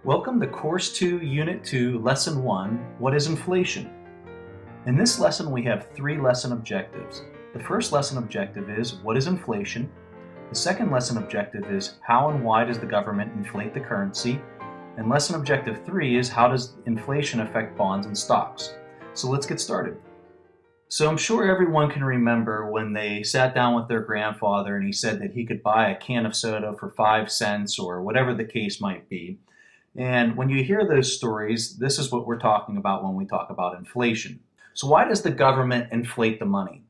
Welcome to Course 2, Unit 2, Lesson 1, What is Inflation? In this lesson we have three lesson objectives. The first lesson objective is, what is inflation? The second lesson objective is, how and why does the government inflate the currency? And lesson objective 3 is, how does inflation affect bonds and stocks? So let's get started. So I'm sure everyone can remember when they sat down with their grandfather and he said that he could buy a can of soda for 5 cents or whatever the case might be. And when you hear those stories, this is what we're talking about when we talk about inflation. So why does the government inflate the money?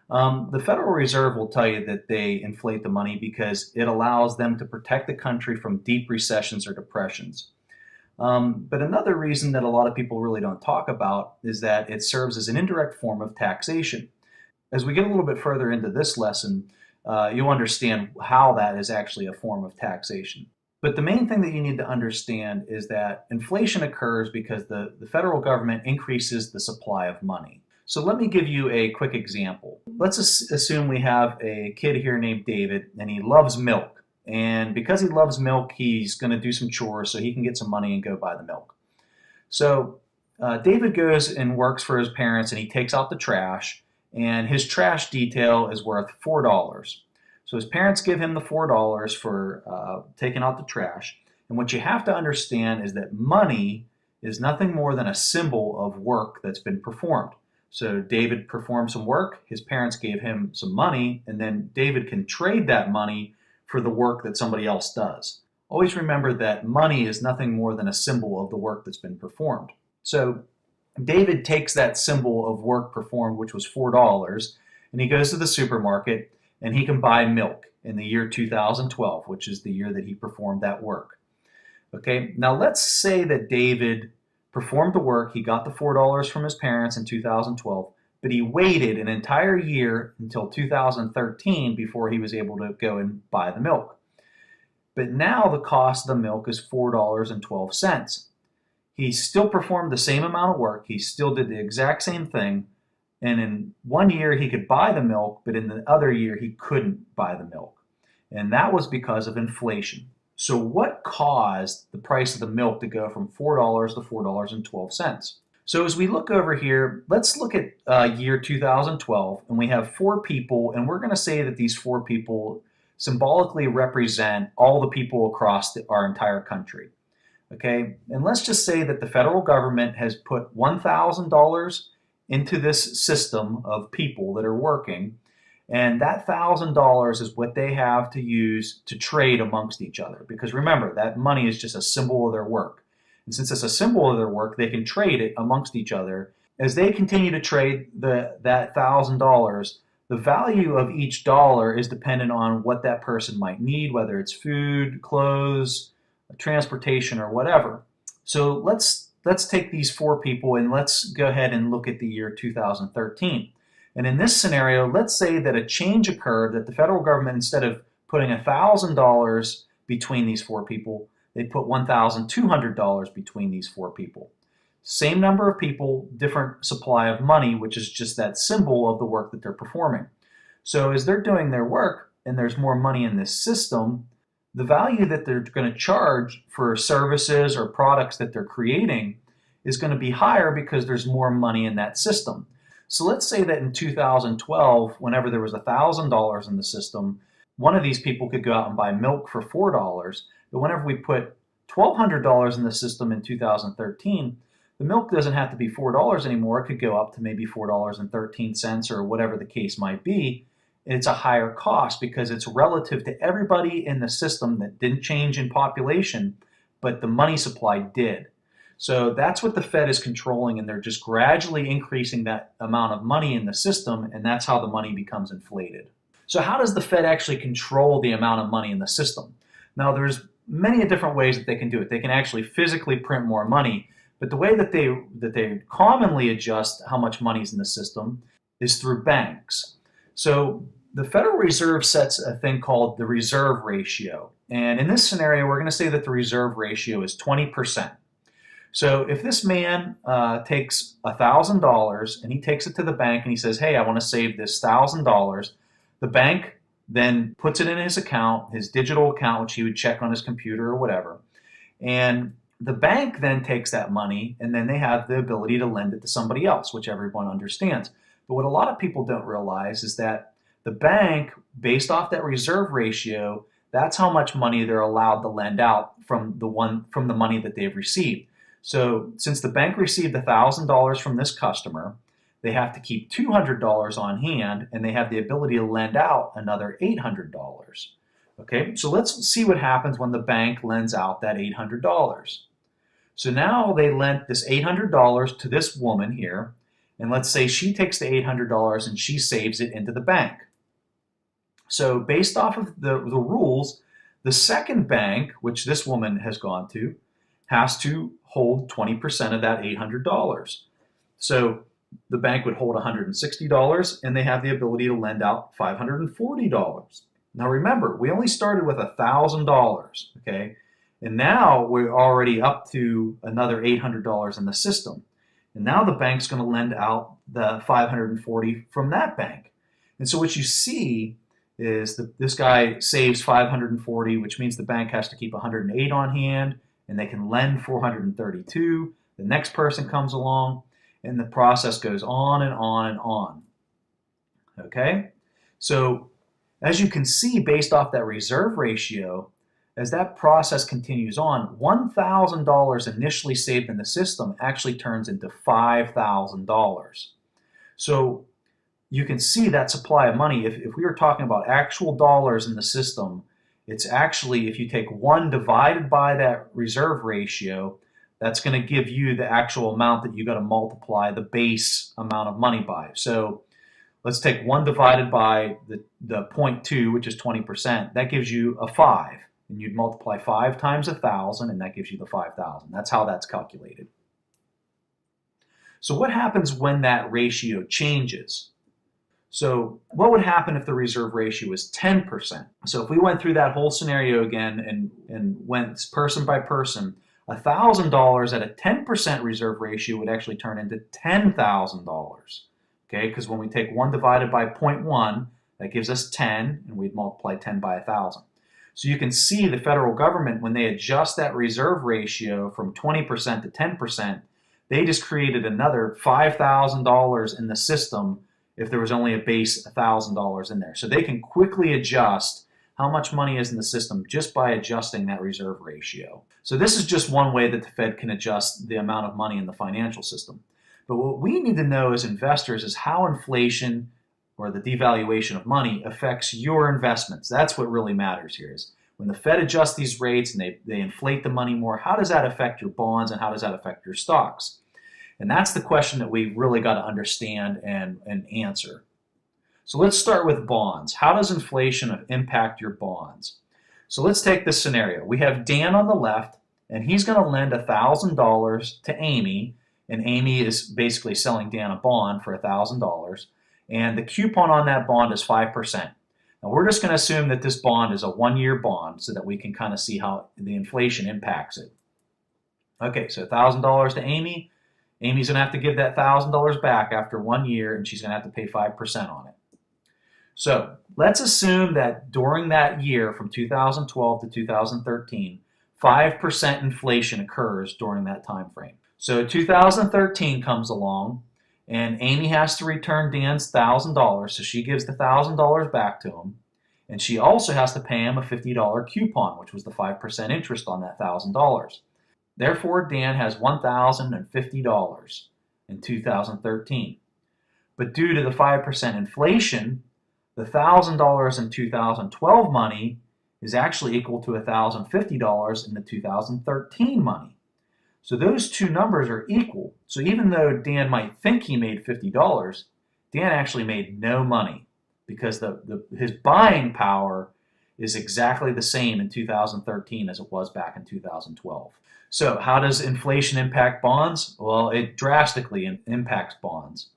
The Federal Reserve will tell you that they inflate the money because it allows them to protect the country from deep recessions or depressions. But another reason that a lot of people really don't talk about is that it serves as an indirect form of taxation. As we get a little bit further into this lesson, you'll understand how that is actually a form of taxation. But the main thing that you need to understand is that inflation occurs because the federal government increases the supply of money. So let me give you a quick example. Let's assume we have a kid here named David, and he loves milk. And because he loves milk, he's going to do some chores so he can get some money and go buy the milk. So David goes and works for his parents, and he takes out the trash, and his trash detail is worth $4. So his parents give him the $4 for taking out the trash. And what you have to understand is that money is nothing more than a symbol of work that's been performed. So David performed some work, his parents gave him some money, and then David can trade that money for the work that somebody else does. Always remember that money is nothing more than a symbol of the work that's been performed. So David takes that symbol of work performed, which was $4, and he goes to the supermarket and he can buy milk in the year 2012, which is the year that he performed that work. Okay, now let's say that David performed the work, he got the $4 from his parents in 2012, but he waited an entire year until 2013 before he was able to go and buy the milk. But now the cost of the milk is $4.12. He still performed the same amount of work, he still did the exact same thing, and in one year he could buy the milk, but in the other year he couldn't buy the milk. And that was because of inflation. So what caused the price of the milk to go from $4 to $4.12? So as we look over here, let's look at year 2012, and we have four people, and we're going to say that these four people symbolically represent all the people across our entire country. Okay, and let's just say that the federal government has put $1,000 into this system of people that are working, and that $1,000 is what they have to use to trade amongst each other. Because remember, that money is just a symbol of their work. And since it's a symbol of their work, they can trade it amongst each other. As they continue to trade that $1,000, the value of each dollar is dependent on what that person might need, whether it's food, clothes, transportation, or whatever. So let's take these four people and let's go ahead and look at the year 2013. And in this scenario, let's say that a change occurred, that the federal government, instead of putting $1,000 between these four people, they put $1,200 between these four people. Same number of people, different supply of money, which is just that symbol of the work that they're performing. So as they're doing their work and there's more money in this system, the value that they're going to charge for services or products that they're creating is going to be higher because there's more money in that system. So let's say that in 2012, whenever there was $1,000 in the system, one of these people could go out and buy milk for $4. But whenever we put $1,200 in the system in 2013, the milk doesn't have to be $4 anymore. It could go up to maybe $4.13 or whatever the case might be. It's a higher cost because it's relative to everybody in the system that didn't change in population, but the money supply did. So that's what the Fed is controlling, and they're just gradually increasing that amount of money in the system, and that's how the money becomes inflated. So how does the Fed actually control the amount of money in the system? Now, there's many different ways that they can do it. They can actually physically print more money, but the way that they commonly adjust how much money is in the system is through banks. So the Federal Reserve sets a thing called the reserve ratio. And in this scenario, we're going to say that the reserve ratio is 20%. So if this man takes $1,000 and he takes it to the bank and he says, hey, I want to save this $1,000, the bank then puts it in his account, his digital account, which he would check on his computer or whatever. And The bank then takes that money and then they have the ability to lend it to somebody else, which everyone understands. But what a lot of people don't realize is that the bank, based off that reserve ratio, that's how much money they're allowed to lend out from the money that they've received. So since the bank received $1,000 from this customer, they have to keep $200 on hand and they have the ability to lend out another $800. Okay, so let's see what happens when the bank lends out that $800. So now they lent this $800 to this woman here, and let's say she takes the $800 and she saves it into the bank. So based off of the rules, the second bank, which this woman has gone to, has to hold 20% of that $800. So the bank would hold $160 and they have the ability to lend out $540. Now remember, we only started with $1,000, okay? And now we're already up to another $800 in the system. And now the bank's going to lend out the $540 from that bank. And so what you see is that this guy saves $540, which means the bank has to keep $108 on hand, and they can lend $432. The next person comes along, and the process goes on and on and on. Okay? So as you can see, based off that reserve ratio, as that process continues on, $1,000 initially saved in the system actually turns into $5,000. So you can see that supply of money. If we were talking about actual dollars in the system, it's actually, if you take 1 divided by that reserve ratio, that's going to give you the actual amount that you got to multiply the base amount of money by. So let's take 1 divided by the 0.2, which is 20%. That gives you a 5. And you'd multiply 5 times 1,000, and that gives you the 5,000. That's how that's calculated. So what happens when that ratio changes? So what would happen if the reserve ratio was 10%? So if we went through that whole scenario again and went person by person, $1,000 at a 10% reserve ratio would actually turn into $10,000. Okay, because when we take 1 divided by 0.1, that gives us 10, and we'd multiply 10 by 1,000. So you can see the federal government, when they adjust that reserve ratio from 20% to 10%, they just created another $5,000 in the system if there was only a base $1,000 in there. So they can quickly adjust how much money is in the system just by adjusting that reserve ratio. So this is just one way that the Fed can adjust the amount of money in the financial system. But what we need to know as investors is how inflation or the devaluation of money affects your investments. That's what really matters here is when the Fed adjusts these rates and they inflate the money more, how does that affect your bonds and how does that affect your stocks? And that's the question that we've really got to understand and answer. So let's start with bonds. How does inflation impact your bonds? So let's take this scenario. We have Dan on the left, and he's going to lend $1,000 to Amy, and Amy is basically selling Dan a bond for $1,000. And the coupon on that bond is 5%. Now we're just going to assume that this bond is a 1-year bond so that we can kind of see how the inflation impacts it. Okay, so $1,000 to Amy. Amy's going to have to give that $1,000 back after 1 year, and she's going to have to pay 5% on it. So let's assume that during that year from 2012 to 2013, 5% inflation occurs during that time frame. So 2013 comes along, and Amy has to return Dan's $1,000, so she gives the $1,000 back to him. And she also has to pay him a $50 coupon, which was the 5% interest on that $1,000. Therefore, Dan has $1,050 in 2013. But due to the 5% inflation, the $1,000 in 2012 money is actually equal to $1,050 in the 2013 money. So those two numbers are equal. So even though Dan might think he made $50, Dan actually made no money because his buying power is exactly the same in 2013 as it was back in 2012. So how does inflation impact bonds? Well, it drastically impacts bonds.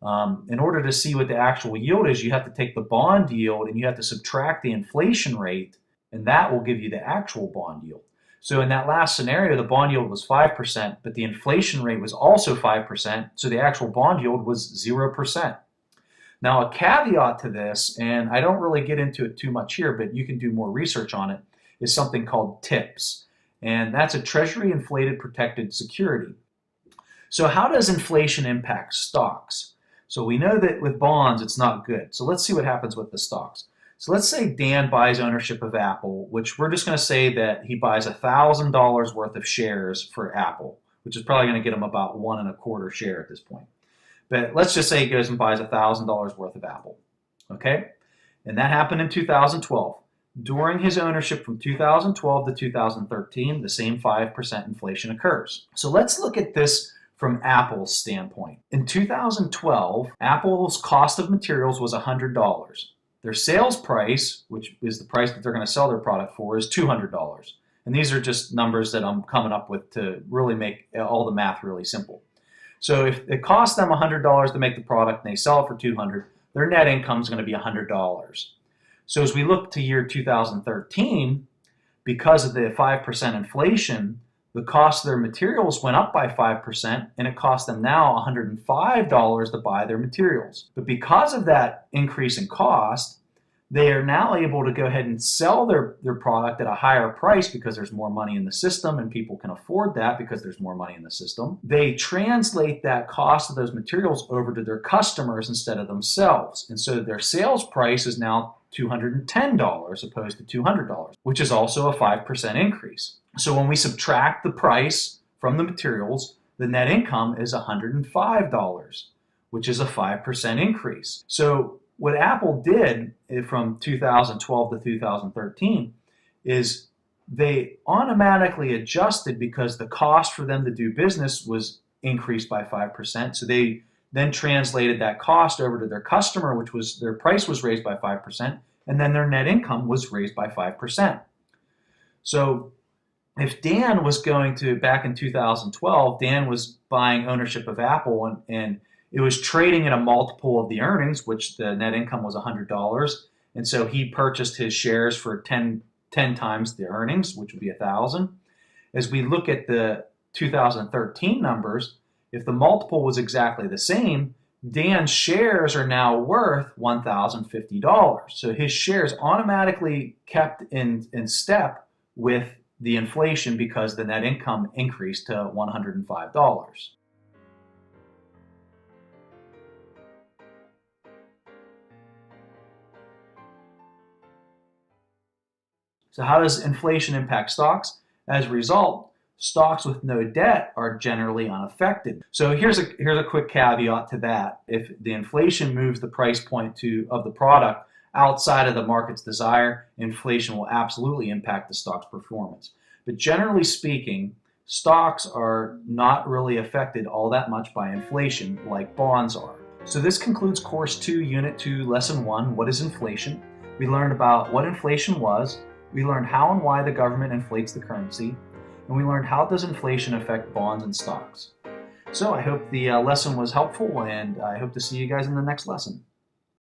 In order to see what the actual yield is, you have to take the bond yield and you have to subtract the inflation rate, and that will give you the actual bond yield. So in that last scenario, the bond yield was 5%, but the inflation rate was also 5%, so the actual bond yield was 0%. Now, a caveat to this, and I don't really get into it too much here, but you can do more research on it, is something called TIPS. and that's a Treasury inflated protected security. So how does inflation impact stocks? So we know that with bonds it's not good. So let's see what happens with the stocks. So let's say Dan buys ownership of Apple, which we're just going to say that he buys $1,000 worth of shares for Apple, which is probably going to get him about 1.25 share at this point. But let's just say he goes and buys $1,000 worth of Apple. Okay? And that happened in 2012. During his ownership from 2012 to 2013, the same 5% inflation occurs. So let's look at this from Apple's standpoint. In 2012, Apple's cost of materials was $100. Their sales price, which is the price that they're going to sell their product for, is $200. And these are just numbers that I'm coming up with to really make all the math really simple. So if it costs them $100 to make the product and they sell it for $200, their net income is going to be $100. So as we look to year 2013, because of the 5% inflation, the cost of their materials went up by 5%, and it cost them now $105 to buy their materials. But because of that increase in cost, they are now able to go ahead and sell their product at a higher price because there's more money in the system, and people can afford that because there's more money in the system. They translate that cost of those materials over to their customers instead of themselves. And so their sales price is now $210 opposed to $200, which is also a 5% increase. So when we subtract the price from the materials, the net income is $105, which is a 5% increase. So what Apple did from 2012 to 2013 is they automatically adjusted because the cost for them to do business was increased by 5%. So they then translated that cost over to their customer, which was their price was raised by 5%, and then their net income was raised by 5%. So if Dan was going to, back in 2012, Dan was buying ownership of Apple and it was trading at a multiple of the earnings, which the net income was $100. And so he purchased his shares for 10 times the earnings, which would be $1,000. As we look at the 2013 numbers, if the multiple was exactly the same, Dan's shares are now worth $1,050. So his shares automatically kept in step with the inflation because the net income increased to $105. So how does inflation impact stocks? As a result, stocks with no debt are generally unaffected. So here's a quick caveat to that. If the inflation moves the price point of the product outside of the market's desire, inflation will absolutely impact the stock's performance. But generally speaking, stocks are not really affected all that much by inflation like bonds are. So this concludes Course 2, Unit 2, Lesson 1, What is Inflation? We learned about what inflation was, we learned how and why the government inflates the currency, and we learned how does inflation affect bonds and stocks. So I hope the lesson was helpful, and I hope to see you guys in the next lesson.